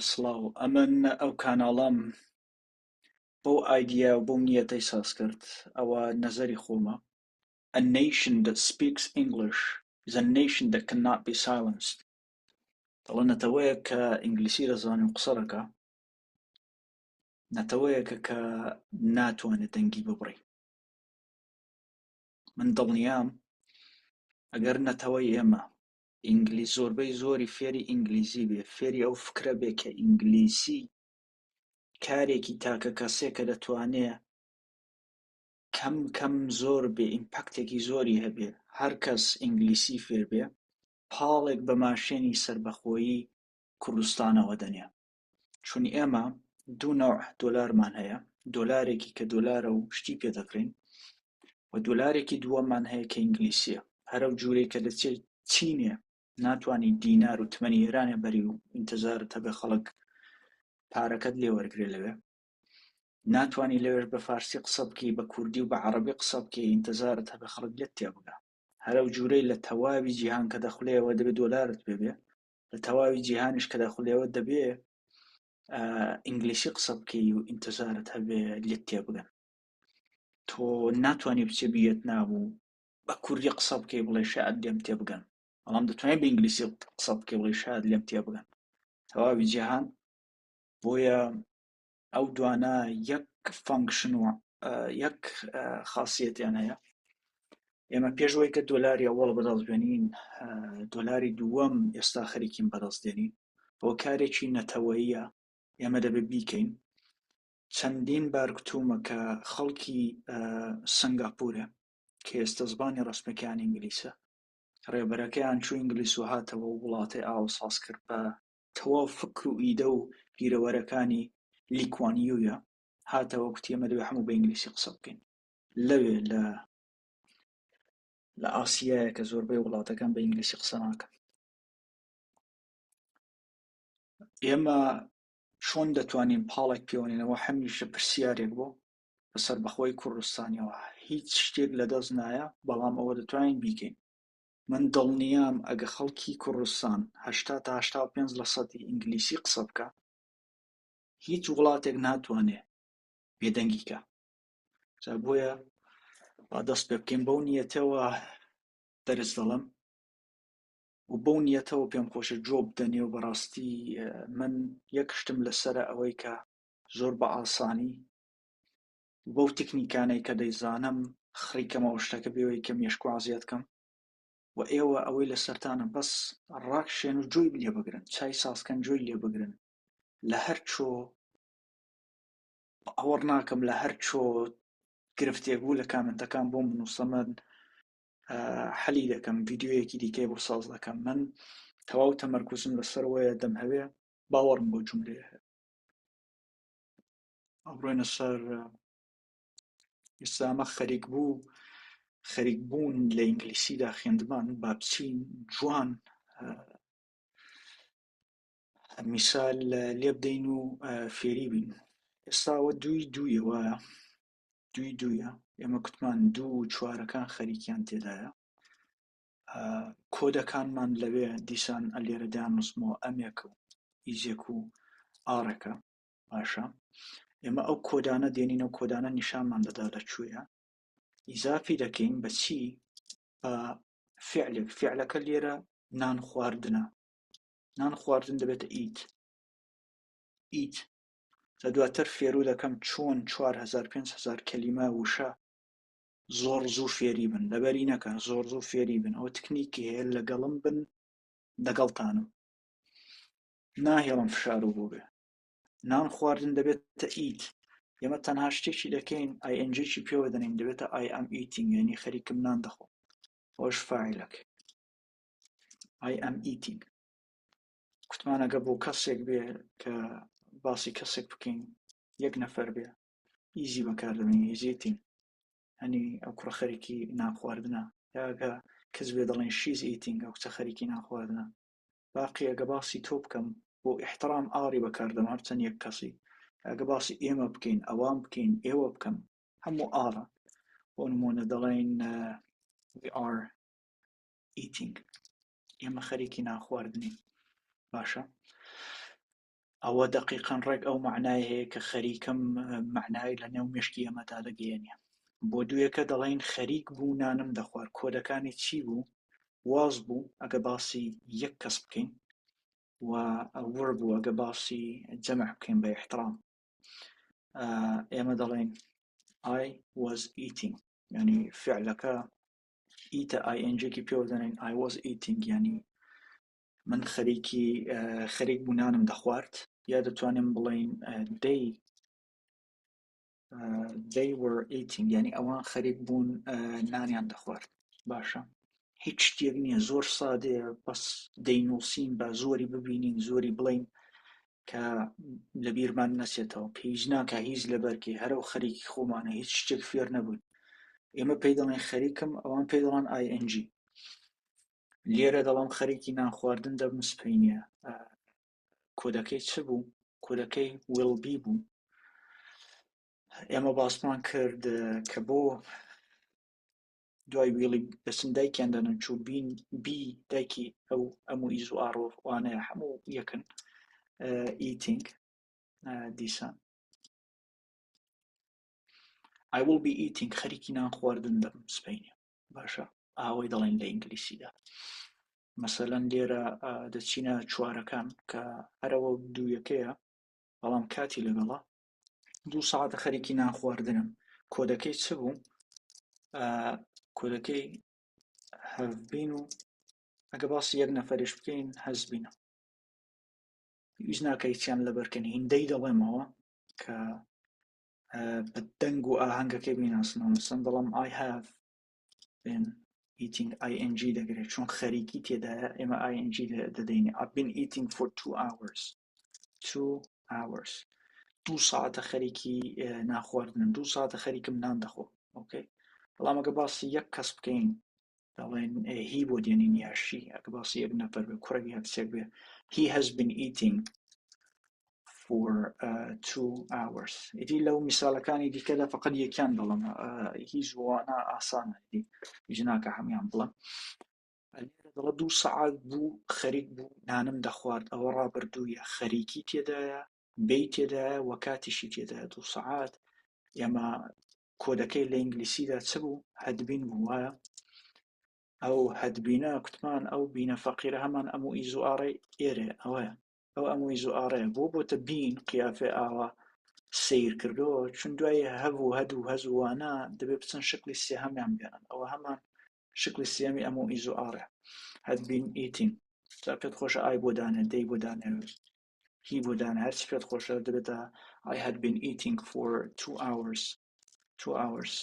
سڵاو ئەمن ئەو کاناڵام بۆ ئایدیا و بۆ نیەتەی ساز کرد ئەوە نەزەری خۆمە. A nation that speaks English is a nation that cannot be silenced. دەڵێن نەتەوەیە کە ئینگلیسی دەزانێ و قسە دەکا، نەتەوەیەکە کە ناتوانێت دەنگی ببڕی. من دڵنیام ئەگەر نەتەوەی ئێمە زۆربەی زۆری فێری ئینگلیزی بێ، فێری ئەو فکرە بێ کە ئینگلیسی کارێکی تاکە کەسێکە دەتوانێ کەم زۆر بێ ئیمپاکتێکی زۆری هەبێ، هەر کەس ئینگلیسی فێر بێ، پاڵێک بە ماشێنی سەربەخۆیی کوردستانەوە دەنێ. چون ئێمە دوو نەوع دۆلارمان هەیە، دۆلارێکی کە دۆلارە و شتی پێ دەکڕین، و دۆلارێکی دووەممان هەیە کە ئینگلیسیە. هەرەو جوورەی کە لە چینێ ناتوانی دینار و تمەنی ئێرانێ بەری و ئینتزارت هەبێ خەڵک پارەکەت لێ وەرگرێ لەوێ، ناتوانی لەوێش بە فارسی قسە بکەی، بە کوردی و بە عەرەبی قسە بکەی، ئینتزارت هەبێ خەڵک لێت تێبگا. هەرەو جوورەی لە تەواوی جیهان کە دەخولێەوە دەبێ دۆلارت پێبێ، لە تەواوی جیهانیش کە دەخولێەوە دەبێ ئینگلیسی قسە بکەی و ئینتزارت هەبێ لێت تێبگەن. تۆ ناتوانی بچێ ڤیەتنام و بە کوردی قسە بکەی بڵێ شایەت لێم تێبگەن، بەڵام دەتوانێت بە ئینگلیسی قسە بکەی بڵێ شایەت لێم تێبگەن. تەواوی جیهان بۆیە ئەو دوانە یەک فانکشن و یەک خاصیەتیان هەیە. ئێمە پێشەوەی کە دۆلاری ئەوەڵ بەدەستبێنین، دۆلاری دووەم ئێستا خەریکین بەدەستێنین، بۆ کارێکی نەتەوەییە ئێمە دەبێت بیکەین. چەندین بار کتومە کە خەڵکی سنگاپورە کە ئێستا زمانی ڕەسمیەکەیان ئینگلیسە، ڕێبەرەکەیان چوو ئینگلیس و هاتەوە و وڵاتی ئاو ساز کرد بە تەواو فکر و ئیدە و پیرەوەرەکانی لیکوانیویە، هاتەوە کوتی ئێمە دەبێت هەموو بە ئینگلیسی قسە بکەین. لەوێ لە ئاسیایە کە زۆربەی وڵاتەکان بە ئینگلیسی قسە ناکەن. ئێمە چۆن دەتوانین پاڵێک پێوەنینەوە؟ هەمیشە پرسیارێک بۆ بەسەر بەخۆی کوردستانیەوە، هیچ شتێک لەدەست نایە، بەڵام ئەوە دەتوانین بیکەین. من دڵنیام ئەگە خەڵکی کوردستان 80 تا 85% ئینگلیسی قسە بکە، هیچ وڵاتێک ناتوانێ بێدەنگیکە. بۆیە با دەست پێ بکەین بەو نیەتەوە دەرز دەڵم، و بەو نیەتەوە پێم خۆشە جۆ بدەنێ. و بەڕاستی من یەک شتم لەسەرە ئەوەی کە زۆر بە ئاسانی بەو تکنیکانەی کە دەیزانم خڕیکەمەوە شتەکە بێەوەی کە مێشک و عەزیەت کەم، و ئێوە ئەوەی لەسەرتانە بەس ڕاکشێن و جۆی لێ بگرن، چای سازکەن جۆی لێ بگرن. لە هەر چۆ ئەوەڕ ناکەم، لە هەر چۆ گرفتێک بوو لە کامنتەکان بۆ بنووسە، من حەلی دەکەم، ڤیدیۆیەکی دیکەی بۆ ساز دەکەم. من تەواو تەمەرکوزم لەسەرەوەیە، دەم هەوێ باوەڕم بۆ جوملەیە هەیە. ئەبڕۆینە سەر ئێستا ئەمە خەریک بوون لە ئینگلیسیدا خوێندمان، با بچین جوان میسال لێ بدەین و فێری بین. ئێستا ئەوە دووی وایە، دوویە. ئێمە کوتمان دوو و چوارەکان خەریکیان تێدایە. کۆدەکانمان لەوێ دیسان ئەلێرە دانووسمەوە، ئەمێک و ئیزێک و ئارەکە. باشە، ئێمە ئەو کۆدانە دێنین، ئەو کۆدانە نیشانمان دەدا لەکوێیە، ئیزافی دەکەین بە چی؟ بە فعلێک. فعلەکە لێرە نان خواردنە، نان خواردن دەبێتە ئیت. دواتر فێرو دەکەم چۆن 4000-5000 کەلیمە وشە زۆر زوو فێری بن، لەبەری نەکە زۆر زوو فێری بن. ئەوە تکنیکی هەیە، لەگەڵم بن، لەگەڵتانم ناهێڵم فشار و بۆ بێ. نان خواردن دەبێتە ئیت. ئێمە تەنها شتێکی دەکەین ئایئنجێکی پێوە دەنین، دەبێتە I am eating، یعنی خەریکم نان دەخۆم. ئەوەش فاعیلەکە I am eating. کوتمان ئەگە بۆ کەسێک بێ کە باسی کەسێک بکەین، یەک نەفەر بێ، ئیزی بەکاردەمێنین، ئیزیتین، هەنی ئەو کوڕە خەریکی نان خواردنە. یاگە کەس بێ دەڵێن she's eating، ئەو کچە خەریکی نان خواردنە. باقی ئەگە باسی تۆ بکەم بۆ احترام ئاری بەکاردەم، هەرچەند یەک کەسی. ئەگە باسی ئێمە بکەین، ئەوان بکەین، ئێوە بکەم، هەموو ئارە. بۆ نمونە دەڵێن we are eating، ئێمە خەریکی نان خواردنین. باشە، ئەوە دقیقەن ڕێک ئەو معنای هەیە کە خەریکم معنای لە نێو مێشکی ئەمەدا دەگەیەنێ. بۆ دوویەکە دەڵێن خەریک بوو نانم دەخوارد. کۆدەکانی چی بوو؟ واز بوو ئەگە باسی یەک کەس بکەین، و were بوو ئەگە باسی جەمع بکەین بە احترام. ئێمە دەڵێن I was eating، یعنی فعلەکە ئیتە ing-کی پێوە دەنێن I was eating، یعنی من خەریک بوو نانم دەخوارد. یا دەتوانین بڵێن they were eating، یعنی ئەوان خەریک بوون نانیان دەخوارد. باشە، هیچ شتێک نییە، زۆر سادەیە، بەس دەینووسین بە زۆری ببینین، زۆری بڵین کە لە بیرمان نەچێتەوە. پێویست ناکە هیچ لەبەرکێ هەرەو خەریکی خۆمانە، هیچ شتێک فێر نەبووین. ئێمە پێی دەڵێن خەریکم، ئەوان پێی دەڵێن ing. لێرە دەڵام خەریکی نان خواردن دەبم سبەینە. کۆدەکەی چ بوو؟ کۆدەکەی will be بوو. ئێمە باسمان کرد کە بۆ دوای ویلی دەچن دایکیان دەنن، چوو بی دایکی ئەو هەموو ئیز و ئاڕۆوانەیە هەموو یەکن. eating دیسان I will be eating، خەریکی نان خواردن دەبم سبەینە. باشە، ئاوەی دەڵێن لە ئینگلیسیدا. مەسەلەن لێرە دەچینە چوارەکان کە هەرەوە دوویەکەیە، بەڵام کاتی لەگەڵا 2 ساعتە خەریکی نان خواردنم. کۆدەکەی چ بوو؟ کۆدەکەی have been، و ئەگە باسی یەک نەفەریش بکەین has been. پێویست ناکە هیچیان لەبەرکەن، هیندەی دەڵێمەوە کە بە دەنگ و ئاهەنگەکەی بیناسنەوە. مەسەڵەن دەڵێم I have been eating، ing دەگرێت چون خەریکی تێدایە، ئێمە ing دەدەینێ. I've been eating for 2 hours. 2 hours، 2 ساعتە خەریکی ناخواردنم، 2 ساعتە خەریکم نان دەخۆ. ئۆکەی، بەڵام ئەگە باسی یەک کەس بکەین دەڵێن هی بۆ دێنین یاشی. ئەگە باسی یەک نەفەر بێ، کوڕێک یا کچێک بێ، he has been eating for 2 hours. ئیدی لەو میساڵەکانی دیکەدا فقط یەکیان دەڵم، هیچ وانە ئاسانە، ئیدی هیچ ناکە هەمویان بڵم. دەڵێ 2 ساعت بوو خەریک بوو نانم دەخوارد. ئەوە ڕابردوویە، خەریکی تێدایە، بەی تێدایە، وە کاتیشی تێدایە. 2 ساعت ئێمە کۆدەکەی لە ئینگلیسیدا چ بوو؟ هەدبین بوو. وایە ئەو هەدبینە کوتمان ئەو بینە فەقیرە هەمان ئەموو ئیز و ئاڕێ ئێرێ، ئەوەیە ئەو ئەموو ئیز و ئاڕێ بۆ بۆتە بین قیافێ ئاوا سیر کردەوە، چون دوای هەبوو هەدوو هەزووانە دەبێ بچن شکلی سێهەمیان بێنن. ئەوە هەمان شکلی سێمی ئەموو ئیز و ئاڕێ. had been eating، جا پێت خۆشە ئای بۆ دانێ، دەی بۆ دانێ، هی بۆ دانێ، هەرچی پێت خۆشە دەبێتە I had been eating for 2 hours. 2 hours.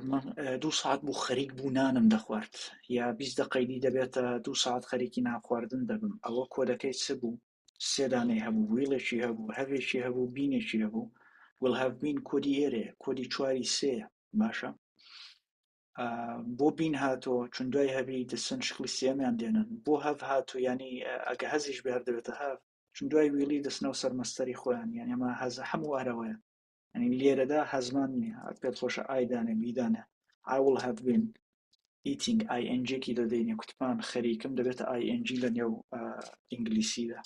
من 2 ساعت بوو خەریک بوو نانم دەخوارد، یا 20 دقەیدی دەبێتە 2 ساعت خەریکی نان خواردن دەبم. ئەوە کۆدەکەی چ بوو؟ سێ دانەی هەبوو، ویڵێکی هەبوو، هەڤێکی هەبوو، بینێکی هەبوو. will have been کۆدی ئێرێ، کۆدی چواری سێیە. باشە، بۆ بین هاتۆ چون دوای هەبی دەچن شکلی سێمیان دێنن. بۆ هەڤ هاتو، یعنی ئەگە هەزیش بێ هەر دەبێتە هەڤ، چون دوای ویلی دەچنەوە سەر مەستەری خۆیان، یعنی ئەمە هەزە هەموو هەرەوەیە. يعني لێرەدا هەزمان نییە، پێت خۆشە ئایدانە بیدانە. I will have been eating، ing-کی دەدەینێ، کوتمان خەریکم دەبێتە ing لە نێو ئینگلیسیدا.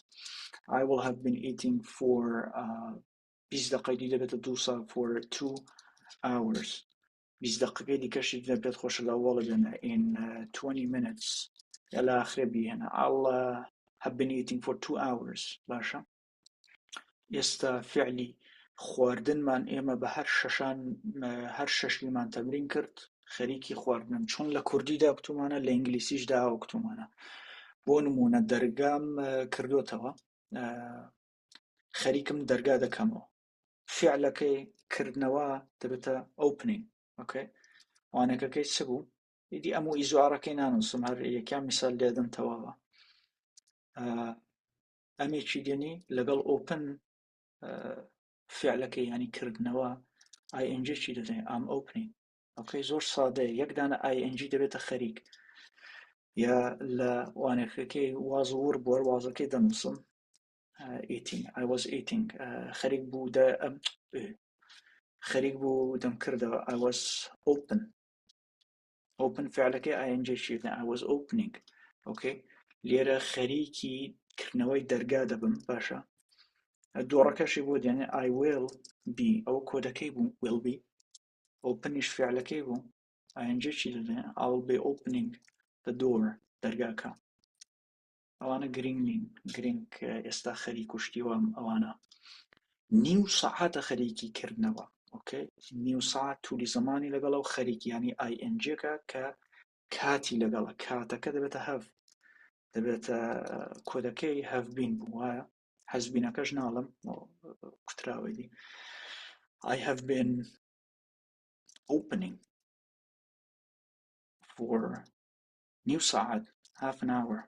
I will have been eating for 20 دقەیدی دەبێتە 2 ساعت for 2 hours. 20 دقەکەی دیکەشی دەبێت خۆشە لە وەڵە بێنە in 20 minutes یا لە ئاخرێ بیهێنە. I'll have been eating for 2 hours. باشە، ئێستا فعلی خواردنمان ئێمە بە هەر شەشیمان تەمرین کرد خەریکی خواردنم، چون لە کوردیدا کتومانە، لە ئینگلیسیشدا ئەو کتومانە. بۆ نمونە دەرگام کردوتەوە، خەریکم دەرگا دەکەمەوە، فعلەکەی کردنەوە دەبێتە opening. ئۆکەی، وانەکەکەی چ بوو؟ ئیدی ئەموو ئیزوارەکەی نانووسم، هەر یەکیان میسال لێدەن تەواوە. ئەمێکی دێنی لەگەڵ open فعلەکەی ینی کردنەوە ing چی دەدەین؟ ئام opening. ئۆکەی، زۆر سادەیە، یەک دانە ing دەبێتە خەریک. یا لە وانەکەکەی واز و ور بۆ وازەکەی دەنووسم eating، I was eating، خەریک بوو دەم کردەوە I was open فعلەکەی ing چی دەدەین؟ I was opening. ئۆکەی، لێرە خەریکی کردنەوەی دەرگا دەبم باشە دووڕەکەشی بۆ دێنێ I will be ئەو کۆدەکەی بوو will be openیش فعلەکەی بوو ing چی دەدێن I will be opening the door دەرگاکە ئەوانە گرنگ گرنگ ئێستا خەریک و شتیوە ئەوانە نیو سەعاتە خەریکی کردنەوە ئۆکەی نیو سەعات تولی زەمانی لەگەڵ ئەو خەریکی ینی ING-کە کە کاتی لەگەڵە کاتەکە دەبێتە have دەبێتە کۆدەکەی have been بوو وایە حەزبینەکەش ناڵم کوتراوەی دی I have been opening for نیو سەعات half an hour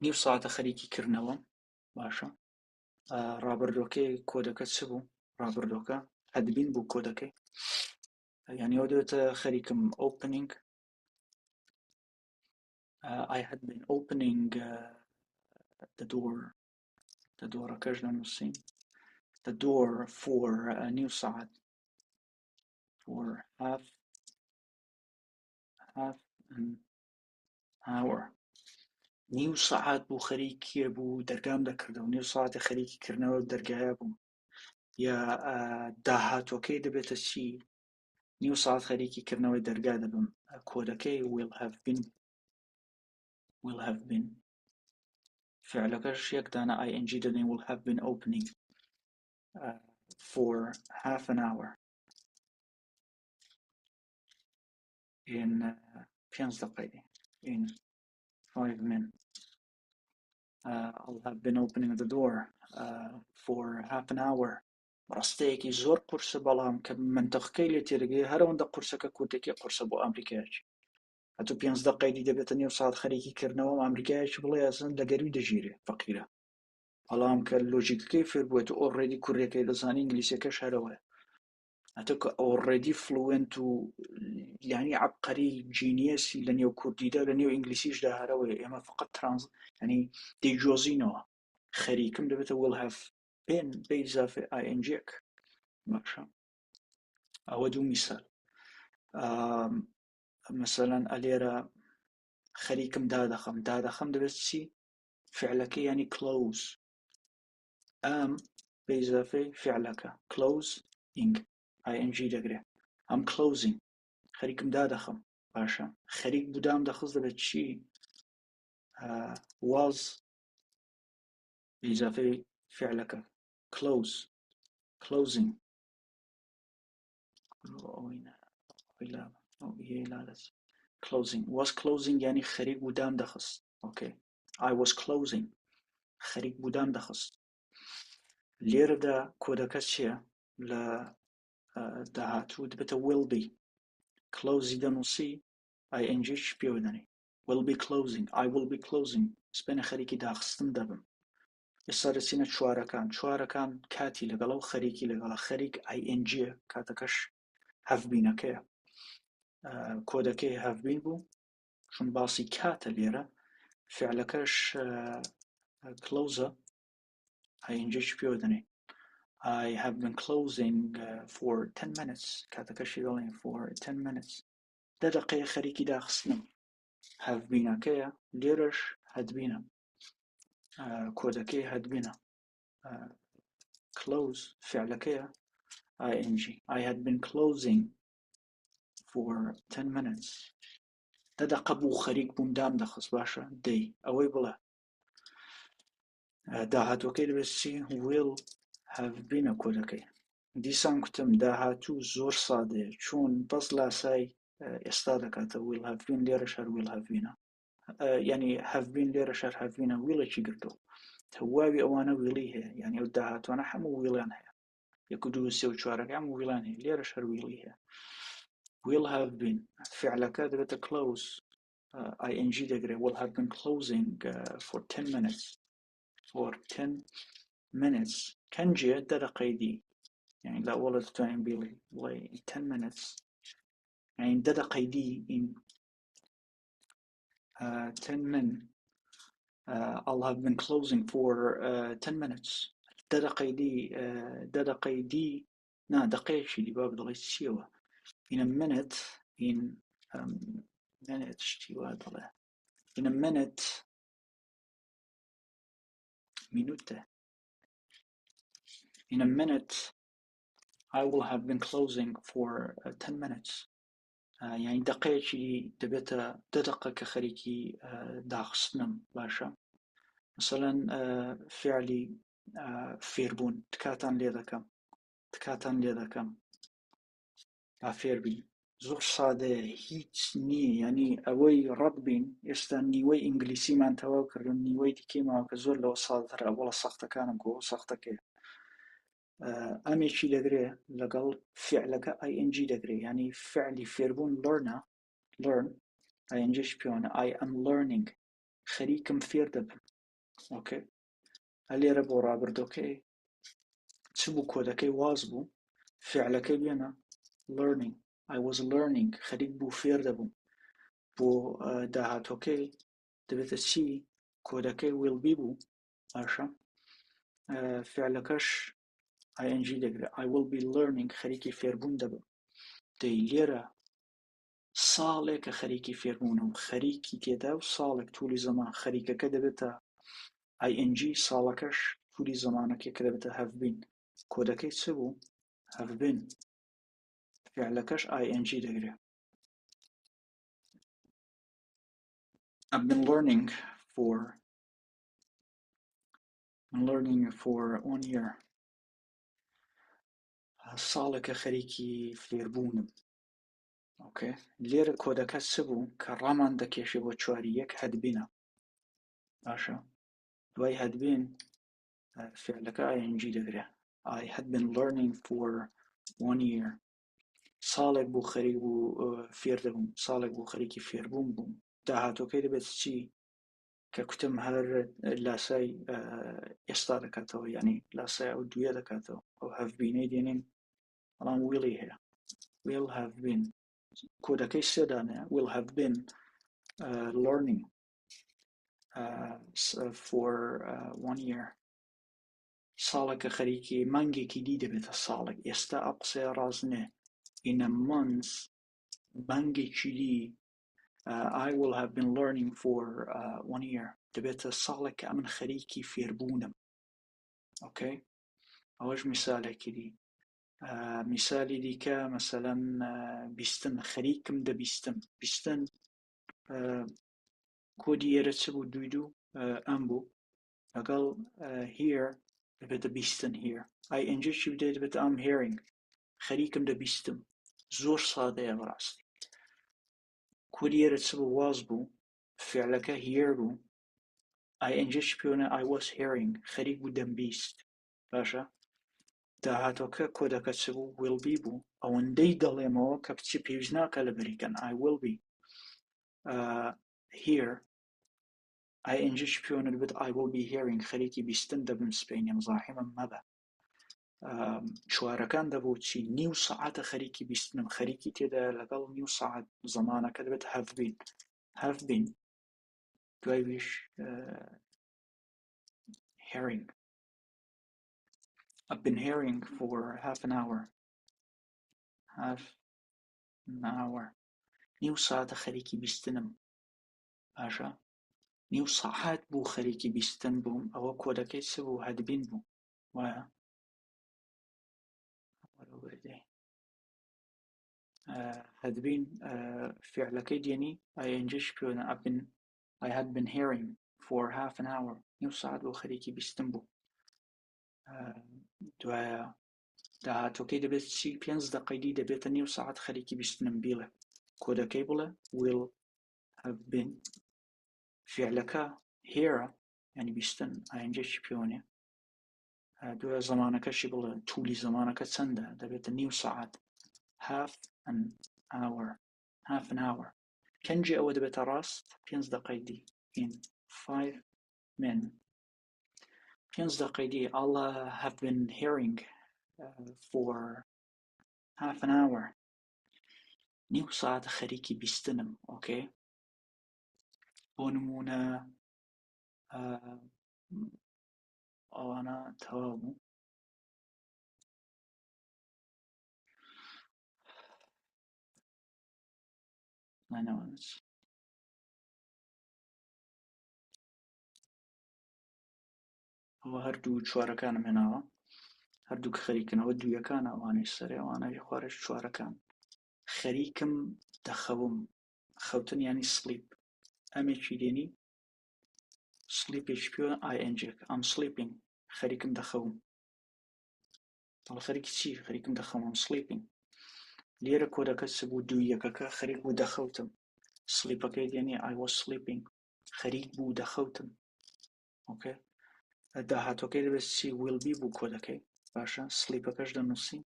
نیو ساعتە خەریکی کردنەوە باشە ڕابردۆکەی کۆدەکە چ بوو ڕابردۆکە هەدبین بوو کۆدەکەی یعنی ئەو دەبێتە خەریکم opening I had been opening the door دۆڕەکەش دەنووسین the door for نیو ساعت for half an hour نیو ساعت بوو خەریکیە بوو دەرگام دەکردەوە نیو ساعتە خەریکی کردنەوە دەرگایە بوو یا داهاتوەکەی دەبێتە چی نیو ساعت خەریکی کردنەوەی دەرگا دەبم کۆدەکەی will have been فعلەکەش یەک دانە ing دەدەین will have been opening for half an hour in 5 دقیقة in 5 minutes I'll have been opening the door for half an hour ڕاستەیەکی زۆر قورسە بەڵام کە منتەقەکەی لێ تێدەگەی هەرەوەندە قورسەکە کورتێکی قورسە بۆ ئەمریکایەکی هەتوو 5 دقیقەی دەبێتە نیو ساعت خەریکی کردنەوە ئەمریکایەکی بڵێ ئەزن لە گەروی دەژیرێ فەقیرە بەڵام کە لۆجیکەکەی فێر بووێت و ئۆڕێدی کوڕێکەکەی دەزانی ئینگلیسیەکەش هەرەوەیە هەتوو کە ئۆڕێدی فلوێنت و یعنی عەبقەری جینیەسی لە نێو کوردیدا لە نێو ئینگلیسیشدا هەرەوەیە ئێمە فقط ینی دەیجۆزینەوە خەریکم دەبێتە will have been بە ئیزافەی ing باشە ئەوە دوو میسال مثلەن ئەلێرە خەریکم دادەخەم دەبێت چی فعلەکە ینی close ئەم بە ئیزافەی فعلەکە closing ing دەگرێ ئەم closing خەریکم دادەخەم باشە خەریک بودام دەخست دەبێت چی was بە ئیزافەی فعلەکە closing was closing ینی خەریک بودام دەخست okay I was closing خەریک بودام دەخست لێرەدا کۆدەکە چییە لە داهاتوو دەبێتە will be closing دەنووسی ing چ پێوە دەنێ will be closing I will be closing سپێنە خەریکی داخستن دەبم ئێستا دەچینە چوارەکان کاتی لەگەڵە و خەریکی لەگەڵە خەریک ing کاتەکەش have beenەکەیە کۆدەکەی have been بوو چون باسی کاتە لێرە فعلەکەش close ing چ پێوە دەنێ I have been closing for 10 minutes کاتەکەشی دەڵێن for 10 minutes 10 دقیقە خەریکی داخستنم have beenەکەیە لێرەش had beenە کۆدەکەی had beenە close فعلەکەیە ing I had been closing for 10 minutes 10 دقیقە بوو خەریک بووم دام دەخست باشە دەی ئەوەی بڵێ داهاتوەکەی دەبێت چی will have been کۆدەکەی دیسان کوتم داهاتوو زۆر سادەیە چون بەس لاسای ئێستا دەکاتە will have been لێرەش هەر will have beenە ینی have been لێرەش هەر have beenە ویڵێکی گرتووە تەواوی ئەوانە ویڵی هەیە ینی ئەو داهاتوانە هەموو ویڵیان هەیە 1 2 3 و 4 هەموو ویڵیان هەیە لێرەش هەر ویڵی هەیە will have been فعلەکە دەبێتە close ing دەگرێت will have been closing for 10 minutes for 10 minutes كنجي 10 دقيقة يعني لا والله تتوانين بيلي والله 10 minutes يعني 10 دقيقة in 10 min I'll have been closing for 10 minutes 10 دقيقة نا دقيقة شي دي باب دقيقة شيوة in a minute in minute شتی وا دەڵێ in a minute minute in a minute I will have been closing for 10 minutes يعني دقيقة دبيتها دقيقة كخريكي داخستنم باشا مثلا فعلي فێربوون تکاتان لێ دەکەم با فێربین زۆر سادەیە هیچ نییە یعنی ئەوەی ڕەت بین ئێستا نیوەی ئینگلیسیمان تەواو کردن نیوەی دیکەی کە زۆر لەوە سادەترە وەڵە سەختەکانم کۆ سەختەکەیە ئەمێکی دەگرێ لەگەڵ فعلەکە ing دەگرێ یعنی فعلی فێربوون learn ingش پێوانە I am learning خەریکم فێر دەبم ئۆکێ هەلێرە بۆ ڕابردۆکەی چ بوو کۆدەکەی واز بوو فعلەکەی بێنە learning I was learning خەریک بوو فێر دەبووم بۆ داهاتۆکەی دەبێتە چی کۆدەکەی will be بوو باشە فعلەکەش ing دەگرێت I will be learning خەریکی فێربوون دەبم دەی لێرە ساڵێکە خەریکی فێربوونم خەریکی تێدا و ساڵێک توولی زەمان خەریکەکە دەبێتە ing ساڵەکەش توولی زەمانەکە کە دەبێتە have been کۆدەکەی چ بوو have been فعلەکەش ing دەگرێت I've been learning for 1 year ساڵێکە خەریکی فێربوونم ئۆکێ لێرە کۆدەکە چ بوو کە ڕامان دەکێشێ بۆ چواری یەک هەدبینە باشە دوای هەدبین فعلەکە ing دەگرێت I had been learning for 1 year ساڵێک بوو خەریک بوو فێر دەبووم ساڵێک بوو خەریکی فێربوون بووم داهاتۆکەی دەبێت چی کە کوتم هەر لاسای ئێستا دەکاتەوە یعنی لاسای ئەو دوێ دەکاتەوە ئەو have beenەی دێنین بەڵام wilلی هەیە will have been کۆدەکەی سێدانەیە will have been learning for 1 year ساڵێکە خەریکی مانگێکی دی دەبێتە ساڵێک ئێستا ئەو قسەیە ڕاستنێ in a month مانگێکی دی I will have been learning for 1 year دەبێتە ساڵێک کە من خەریکی فێربوونم ئۆکەی ئەوەش میسالێکی دی میسالی دیکە مەسەلەن بیستن خەریکم دەبیستم بیستن کۆدی ئێرە چ بوو دوو ئەم بوو لەگەڵ here دەبێتە بیستن here ing چی بدەیت دەبێتە I'm hearing خەریکم دەبیستم زۆر سادەیە بەڕاستی کۆدی ئێرە چ بوو واز بوو فعلەکە hear بوو ing چی پێوانە I was hearing خەریک بوو دەمبیست باشە داهاتۆکە کۆدەکە چ بوو will be بوو ئەوەندەی دەڵێمەوە کە بچی پێویست ناکە لە بەریکەن I will be here ing چی پێوانە دەبێت I will be hearing خەریکی بیستن دەبم سپێنێ مزاحمم مەبە چوارەکان دەبوو چی نیو سەعاتە خەریکی بیستنم خەریکی تێدا لەگەڵ نیو سەعات زەمانەکە دەبێت have been دوایش hearing I've been hearing for half an hour نیو ساعتە خەریکی بیستنم باشە نیو ساعات بوو خەریکی بیستن بووم ئەوە کۆدەکەی چ بوو هەدبین بوو وایە هەدبین فعلەکەی دێنی ing پێوانە I had been hearing for half an hour نیو ساعت بوو خەریکی بیستن بوو دوایە داهاتۆکەی دەبێت چی 5 دقەیدی دەبێتە نیو ساعت خەریکی بیستنم بیڵێ کۆدەکەی بڵێ will have been فعلەکە here ینی بیستن ing چی پێوانێ دوایە زەمانەکەشی بڵێ توولی زەمانەکە چەندە دەبێتە نیو ساعت half an hour کەنجی ئەوە دەبێتە ڕاست 5 دقەیدی in 5 minutes 5 دقەیدی I'll have been hearing for half an hour نیو ساعت خەریکی بیستنم ئۆکێ بۆ نمونە ئەوانە تەواو بوو ئەوە هەردوو چوارەکانم هێناوە، هەردوو کە خەریکنەوە دوویەکان ئەوانەی سەرێ ئەوانەی خوارش چوارەکان. خەریکم دەخەوم، خەوتن ینی سلیپ، ئەمێکی دێنی سلیپێکی پێوە ING ئەم سلیپینگ، خەریکم دەخەوم. هەڵە خەریکی چی؟ خەریکم دەخەوم سلیپینگ. لێرە کۆدەکە چ بوو؟ دوویەکەکە خەریک بوو دەخەوتم، سلیپەکەی دێنی I was sleeping، خەریک بوو دەخەوتم. ئۆکێ، داهاتۆکەی دەبێت چی؟ will be بوو کۆدەکەی، باشە سلیپەکەش دەنووسی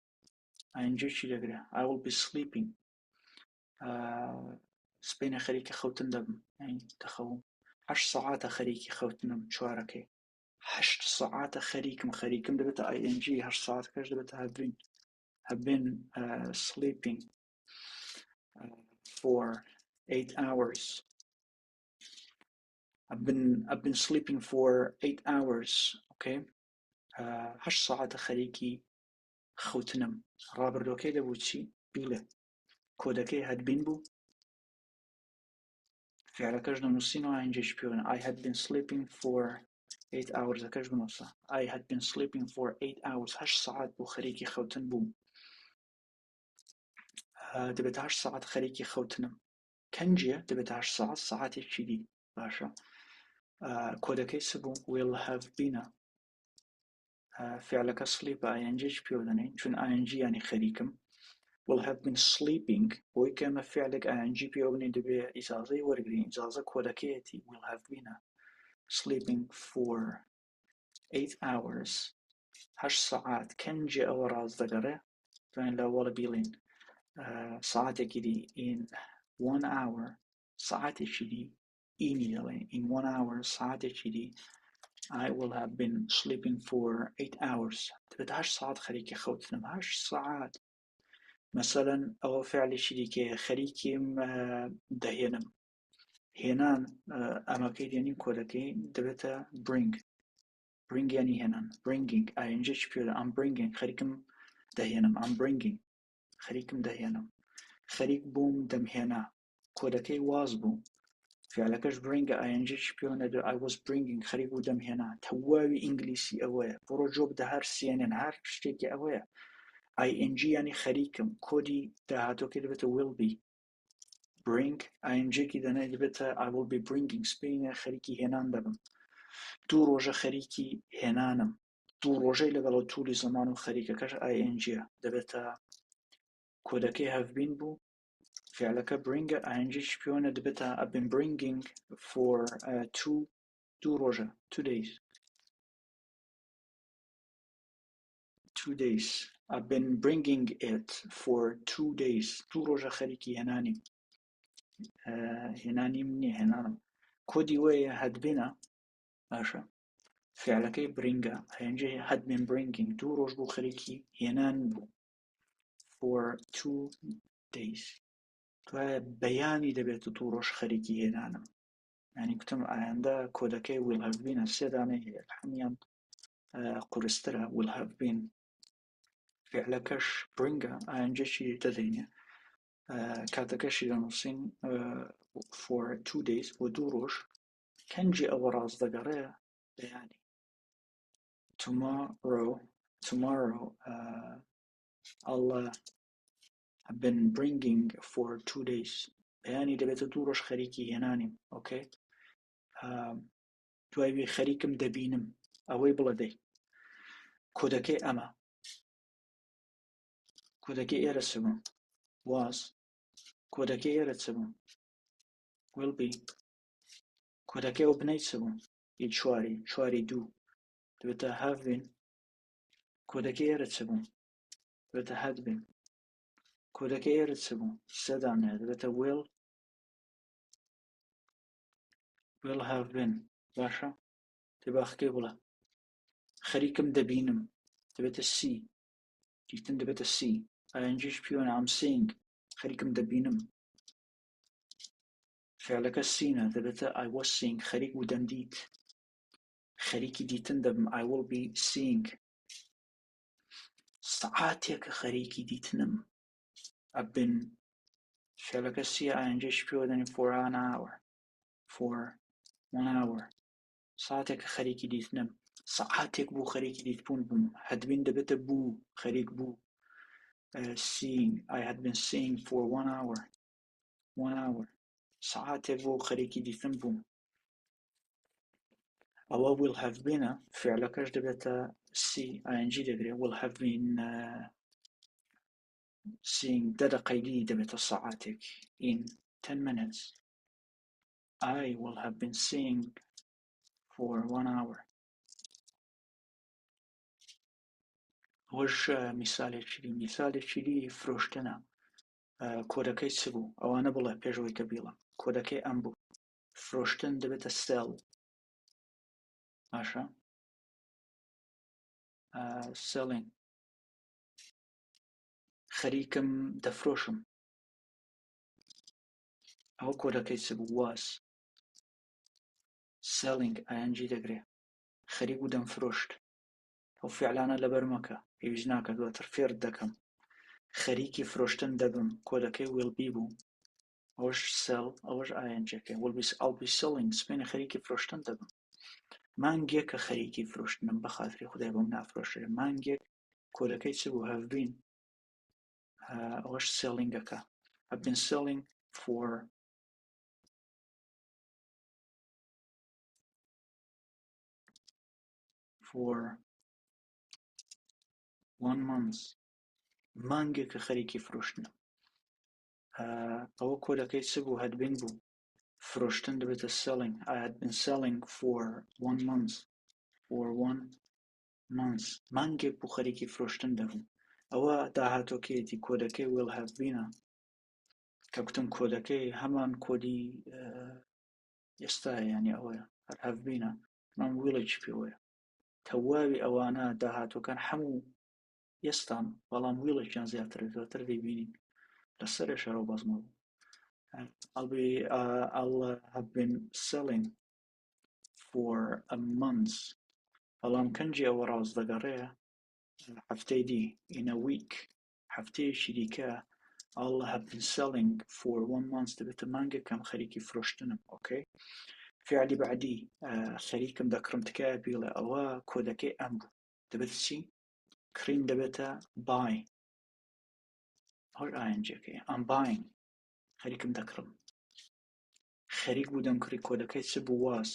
ING چی دەگرێ؟ I will be sleeping. سبەینە خەریکە خەوتن دەبم، دەخەوم. 8 سەعاتە خەریکی خەوتنم چوارەکەی، 8 سەعاتە خەریکم دەبێتە ING، 8 سەعاتەکەش دەبێتە have been sleeping for 8 hours. I've been sleeping for 8 hours. Okay. 8 ساعتە خەریکی خەوتنم. ڕابردۆکەی دەبوو چی؟ بیڵێ کۆدەکەی had been بوو، فعلەکەش دەنووسینەوە INGش پێوەن I had been sleeping for 8 hours ئەکەش بنووسە I had been sleeping for 8 hours. 8 ساعت بوو خەریکی خەوتن بووم. دەبێت 8 ساعت خەریکی خەوتنم. کەنجیە دەبێت 8 ساعت ساعتێکی دی، باشە. کۆدەکەی چ بوو؟ will have been. فعلەکە sleep INGش پێوە دەنێین چون ING ینی خەریکم. will have been sleeping بۆی کە ئەمە فعلێک ING پێوە بنێ دەبێت ئیجازەی وەرگرین، ئیجازە کۆدەکەیەتی will have been sleeping for 8 hours. 8 ساعت کەنجێ ئەوە ڕاز دەگەڕێ دوایین لە وەڵە بیڵین ساعتێکی دی in 1 hour ساعتێکی دی ئینی دەڵێن in 1 hour ساعتێکی دی I will have been sleeping for 8 hours. دەبێت 8 ساعت خەریکی خەوتنم. 8 ساعت مثلا ئەوە فعلێکی دیکە خەریکیم دەهێنم، هێنان ئەمەکەی دێنین کۆدەکەی دەبێتە bring ینی هێنان bringing INGش پێوە I'm bringing خەریکم دەهێنم I'm bringing خەریکم دەهێنم. خەریک بووم دەمهێنا کۆدەکەی was بوو، فعلەکەش bring INGش پێوە نەدە I was bringing خەریک بوو دەمهێنا. تەواوی ئینگلیسی ئەوەیە، بڕۆ جۆ بدە هەر CNN هەر شتێکی ئەوەیە. ING ینی خەریکم، کۆدی داهاتۆکەی دەبێتە will be، bring INGکی دەنێ دەبێتە I will be bringing سبەینە خەریکی هێنان دەبم. 2 ڕۆژە خەریکی هێنانم، 2 ڕۆژەی لەگەڵ توولی زەمان و خەریکەکەش INGە دەبێتە کۆدەکەی have been بوو، فعلەکە bring INGش پێوە دەبێتە I've been bringing for 2 ڕۆژە 2 days 2 days I've been bringing it for 2 days 2 ڕۆژە خەریکی هێنانیم، هێنانیم نییە هێنانم. کۆدی وەیە had beenە، باشە فعلەکەی bringە ING had been bringing 2 ڕۆژ بوو خەریکی هێنان بوو for 2 days. دوایە بەیانی دەبێت 2 ڕۆژ خەریکی هێنانم، ینی کوتم ئایندە کۆدەکەی will have been سێ دانەی هەیە هەمیان قورسترە will have been، فعلەکەش bringە INGشی دەدەینێ کاتەکەشی دەنووسین for 2 days بۆ 2 ڕۆژ. کەنجی ئەوە ڕاز دەگەڕێ بەیانی tomorrow I'll have been bringing for 2 days بەیانی دەبێتە 2 ڕۆژ خەریکی هێنانیم. ئۆکێ، دوای خەریکم دەبینم ئەوەی بڵێ دەی کۆدەکەی ئەمە، کۆدەکەی ئێرە چ بوو؟ was، کۆدەکەی ئێرە چ بوو؟ will be، کۆدەکەی ئەو بنەی چ بوو؟ هیچ چواری 2 دەبێتە have been، کۆدەکەی ئێرە چ بوو؟ دەبێتە had been، کۆدەکەی ئێرە چ بوو؟ سێ دانەیە دەبێتە will have been. باشە تێباخەکەی بڵێ خەریکم دەبینم دەبێتە see، دیتن دەبێتە see INGش پێوەنە I'm seeing خەریکم دەبینم، فعلەکە سینە دەبێتە I was seeing خەریک بوو دەمدیت، خەریکی دیتن دەبم I will be seeing. سەعاتێکە خەریکی دیتنم I've been، فعلەکە سیە INGش پێوە دەنێ for 1 hour ساعتێکە خەریکی دیتنم ساعاتێک بوو خەریکی دیتبوون بووم had been دەبێتە بوو خەریک بوو seeing I had been seeing for 1 hour ساعاتێک بوو خەریکی دیتن بووم ئەوە will have been فعلەکەش دەبێتە see ing دەگرێت will have been seeing دەدە قەیدی دەبێتە ساعاتێک in 10 minutes I will have been seeing for 1 hour وەش میسالێکی دی فرۆشتنە کۆدەکەی چ بوو ئەوانە بڵێ پێشەوەی کە بیڵە کۆدەکەی ئەم بوو فرۆشتن دەبێتە sell باشە selling خەریکم دەفرۆشم ئەوە کۆدەکەی چ بوو was selling ing دەگرێ خەریک و دەمفرۆشت ئەو فعلانە لەبەر مەکە پێویست ناکە دواتر فێر دەکەم خەریکی فرۆشتن دەبم کۆدەکەی will be بوو ئەوەش sell ئەوەش ing I'll be selling سبێنە خەریکی فرۆشتن دەبم مانگێک کە خەریکی فرۆشتنم بەخاتری خودای بەم نافرۆشێ مانگێک کۆدەکەی چ بوو have been ئەوەش سێڵینگەکە I've been selling for 1 month مانگێک کە خەریکی فرۆشتنم ئەوە کۆدەکەی چ بوو had been بوو فرۆشتن دەبێتە selling I had been selling for 1 month مانگێک بوو خەریکی فرۆشتن دەبوو ئەوە داهاتۆکەیەتی کۆدەکەی will have been کە گوتم کۆدەکەی هەمان کۆدی ئێستا ینی ئەوەیە هەر have been من ویلێکی پێوەیە تەواوی ئەوانە داهاتۆکان هەموو ئێستان بەڵام ویلێکیان زیاتر دەیبینین لەسەر شەرەوە بەزمە بوو I'll have been selling for a month بەڵام کەنجی ئەوە ڕاست دەگەڕێ هەفتەی دی in a week هەفتەیەکی دیکە I'll have been selling for 1 month دەبێتە مانگێکم خەریکی فرۆشتنم ئۆکەی فعلی بعدی خەریکم دەکڕم تکایە بیڵێ ئەوە کۆدەکەی ئەم بوو دەبێت چی کڕین دەبێتە buy هەر ئاینجەکەی I'm buying خەریکم دەکڕم خەریک بوو دەمکڕی کۆدەکەی چ بوو was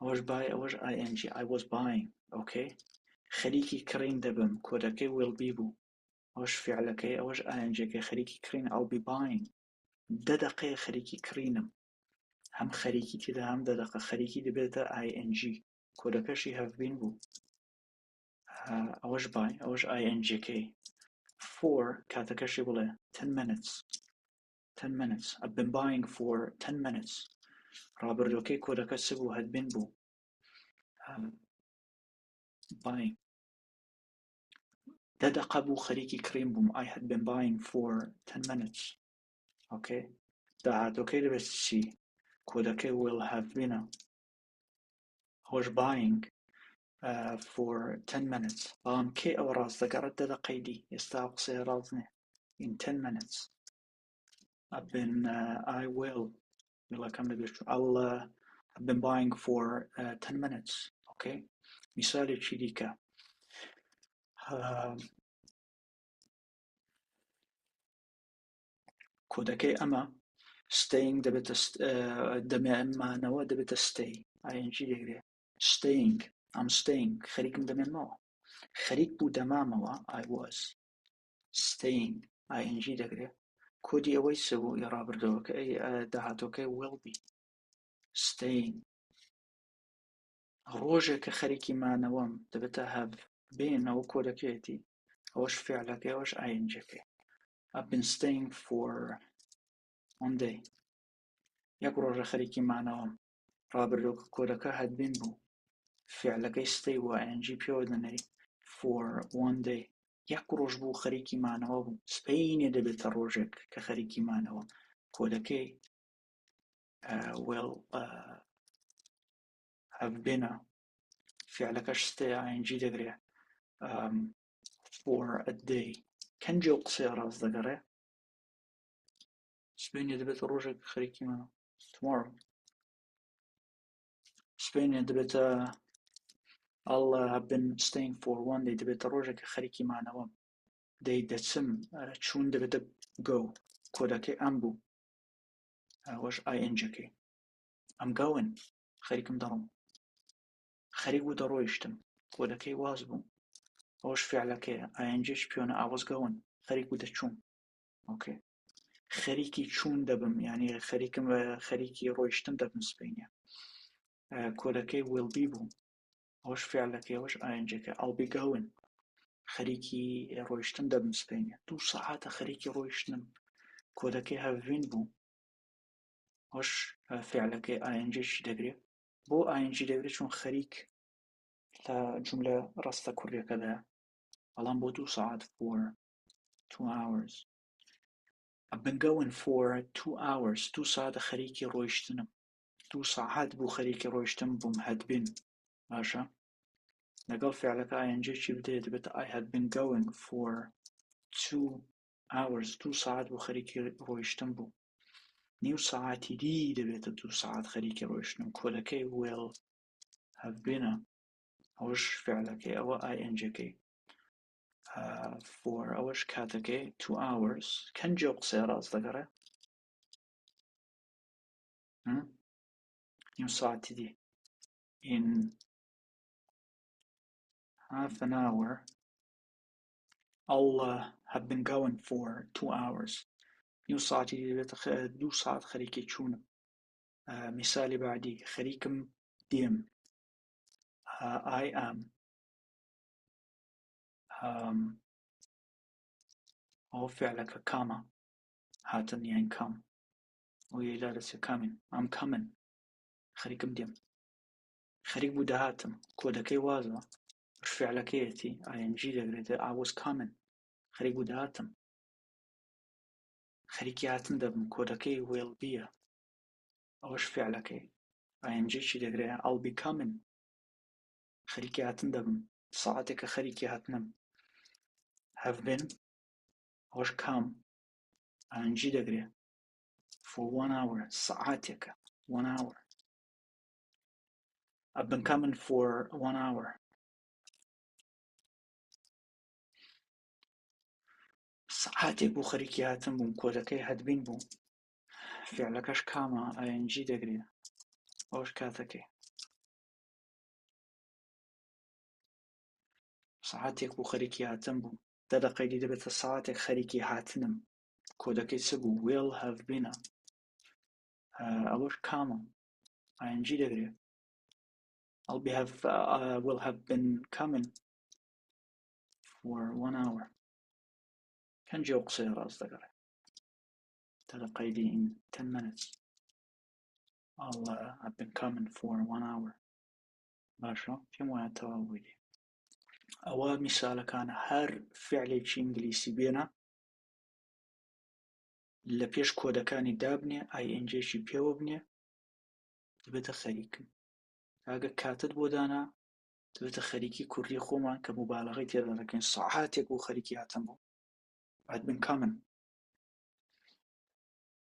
ئەوەش buy ئەوەش ing I was buying ئۆکەی خەریکی کڕین دەبم کۆدەکەی will be بوو ئەوەش فعلەکەی ئەوەش ئاینجەکەی خەریکی کڕین I'll be buying دەدەقەیە خەریکی کڕینم هەم خەریکی تێدا هەم دەدەقە خەریکی دەبێتە ing کۆدەکەشی have been بوو ئەوەش buy ئەوەش ing for کاتەکەشی بڵێ 10 minutes I've been buying for 10 minutes ڕابردۆکەی کۆدەکە چ بوو had been بوو buying دەدەقە بوو خەریکی کڕین بووم I had been buying for 10 minutes okay داهاتۆکەی دەبێت چی کۆدەکەی will have been ئەوەش buying for 10 minutes بەڵام کێ ئەوە ڕاست دەگەڕێت دەدە قەیدی ئێستا قسەی ڕاست نییە in 10 minutes I've been I will ویڵەکەم دەبێت I'll have been buying for 10 minutes okay میسالێکی دیکە کۆدەکەی ئەمە staying دەبێتە دەمێنمانەوە دەبێتە stay ing دەگرێت staying I'm staying خەریکم دەمێنمەوە خەریک بوو دەمامەوە I was staying ing دەگرێت کۆدی ئەوەی چ بوو ڕابردەوەکەی داهاتۆکەی will be staying ڕۆژێک کە خەریکی مانەوەم دەبێتە have been ئەوە کۆدەکەیەتی ئەوەش فعلەکەی ئەوەش ئاینجەکەی I've been staying for 1 day یەک ڕۆژە خەریکی مانەوەم ڕابردۆکە کۆدەکە had been بوو فعلەکەی stay بوو ing پێوە دەنەری for 1 day یەک ڕۆژ بوو خەریکی مانەوە بوو سبەینێ دەبێتە ڕۆژێک کە خەریکی مانەوە کۆدەکەی will have been فعلەکەش stay ing دەگرێت for a day کەنجێ و قسەی ڕاست دەگەڕێ سبەینێ دەبێتە ڕۆژێک خەریکی مانەوە tomorrow سبەینێ دەبێتە I'll have been staying for one day دەبێتە ڕۆژێکە خەریکی مانەوەم دەی دەچم چوون دەبێتە go کۆدەکەی ئەم بوو ئەوەش ing-کەی I'm going خەریکم دەڕۆم خەریک بوو دەڕۆیشتم کۆدەکەی واز بوو ئەوەش فعلەکەیە ing پێوانە I was going خەریک بوو دەچووم ئۆکێ خەریکی چوون دەبم یعنی خەریکی ڕۆیشتن دەبم سبەینێ کۆدەکەی will be بوو ئەوەش فعلەکەی ئەوەش ing-کە I'll be going خەریکی ڕۆیشتن دەبم سبەینێ 2 ساعاتە خەریکی ڕۆیشتنم کۆدەکەی have been بوو ئەوەش فعلەکەی ing دەگرێت بۆ ing دەگرێت چون خەریک لە جملە ڕستە کوڕیەکەدایە بەڵام بۆ 2 ساعات for 2 hours I've been going for 2 hours 2 ساعتە خەریکی ڕۆیشتنم 2 ساعات بوو خەریکی ڕۆیشتن بووم had been باشە لەگەڵ فعلەکە ing چی بدەیە دەبێتە I had been going for 2 hours 2 ساعت بوو خەریکی ڕۆیشتن بوو نیو ساعتی دی دەبێتە 2 ساعت خەریکی ڕۆیشتنم کۆدەکەی will have been ئەوەش فعلەکەی ئەوە ing-کەی for ئەوەش کاتەکەی 2 hours کەنجێ قسەی ڕاست دەگەڕێ نیو ساعتی دی in half an hour I'll have been going for 2 hours نیو ساعتی دی دەبێتە 2 ساعت خەریکی چوونم مثالی بعدی خەریکم دێم I am ئەو فعلەکە کامە هاتن یان کام ئەو یەدا دەچێت coming I'm coming خەریکم دێم خەریک بوو دەهاتم کۆدەکەی وازە فعلەکەیەتی ing دەگرێتە I was coming خەریک بوو دەهاتم خەریکی هاتن دەبم کۆدەکەی will be ئەوەش فعلەکەی ing چی دەگرێت I'll be coming خەریکی هاتن دەبم ساعتێکە خەریکی هاتنم have been ئەوەش کام ing دەگرێت for 1 hour ساعتێکە 1 hour I've been coming for 1 hour ساعتێک بوو خەریکی هاتن بووم کۆدەکەی had been بوو فعلەکەش کامە ing دەگرێت ئەوەش کاتەکەی ساعتێک بوو خەریکی هاتن بووم دەقەیدی دەبێتە ساعتێک خەریکی هاتنم کۆدەکەی چ بوو will have been ئەوەش کامە ing دەگرێت will have been coming for 1 hour کەنجێ و قسەی ڕاست دەگەڕێت دەقەیدی in 10 minutes I'll have been coming for 1 hour باشە پێم وایە تەواو بوویدی ئەوە میسالەکانە هەر فعلێکی ئینگلیسی بێنە لە پێش کۆدەکانی دابنێ ing-شی پێوە بنێ دەبێتە خەریکم ئەگە کاتت بۆ دانا دەبێتە خەریکی کوڕی خۆمان کە مبالغەی تێدا دەکەین ساعاتێک بۆ خەریکی هاتن بوو I'd been coming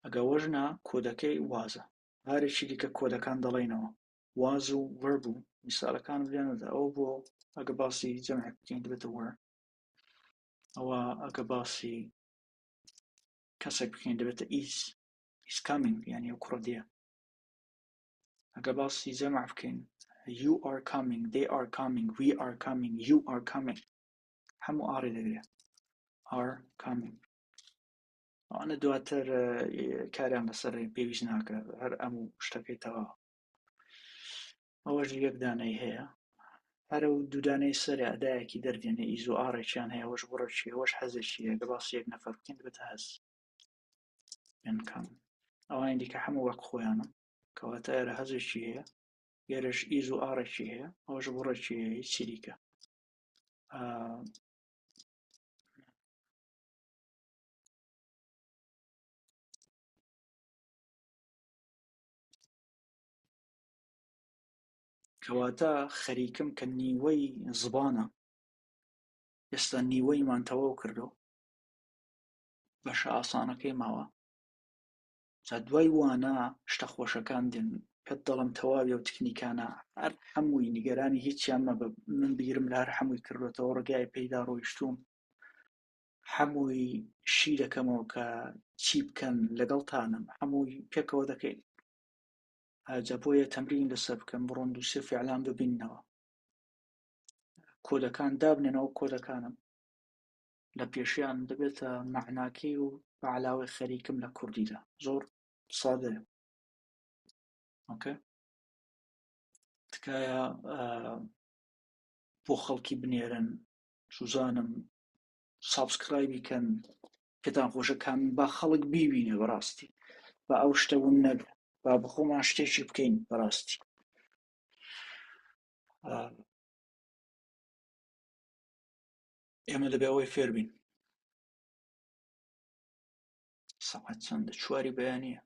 ئەگە وەژنا کۆدەکەی وازە هەرێکی دیکە کۆدەکان دەڵێنەوە واز و verb و میسالەکان بێنەدا ئەو بۆ ئەگە باسی جەمع بکەین دەبێتە were ئەوە ئەگە باسی کەسێک بکەین دەبێتە is coming یعنی ئەو کوڕە دێ ئەگە باسی جەمع بکەین you are coming they are coming we are coming you are coming هەموو ئاڕێ دەگرێت are coming ئەوانە دواتر کاریان لەسەر پێویست ناکە هەر ئەموو شتەکەی تەواوە ئەوەش یەک دانەی هەیە هەرە و دوودانەی سەر ئەدایەکی دەردێنێ ئیز و ئاڕێکیان هەیە ئەوەش بڕەچی ئەوەش حەزێکی ئەگە باسی یەک نەفەر بکەین دەبێتە هەز ئەوان دیکە هەموو وەک خۆیانە کەواتە ئێرە هەزێکی هەیە ئێرەش ئیز و ئاڕێکی هەیە ئەوەش بڕەچی هەیە هیچ چیریکە کەواتە خەریکم کە نیوەی زبانە ئێستا نیوەیمان تەواو کردەوە بەشە ئاسانەکەی ماوە جا دوای وانە شتە خۆشەکان دێن پێت دەڵم تەواوی ئەو تکنیکانە هەر هەمووی نیگەرانی هیچیان مەبە من بیرم لە هەر هەمووی کردوێتەوە ڕێگای پەیدا ڕۆیشتووم هەمووی شی دەکەمەوە کە چی بکەن لەگەڵتانم هەمووی پێکەوە دەکەین ئاجا بۆیە تەمرین لەسەر بکەم بڕۆن دووسێ فیعلان ببینەوە کۆدەکان دابنێنەوە کۆدەکانم لە پێشیان دەبێتە معناکەی و بە عەلاوەی خەریکم لە کوردیدا زۆر سادەیە ئۆکێ تکایە بۆ خەڵکی بنێرن سوزانم سابسکرایب بکەن پێتان خۆشە کام با خەڵک بیبینێ بەڕاستی با ئەو شتە ون نەبێ با بخۆمان شتێکی بکەین بەڕاستی ئێمە دەبێ ئەوەی فێر بین سەعات چەندە 4 بەیانیە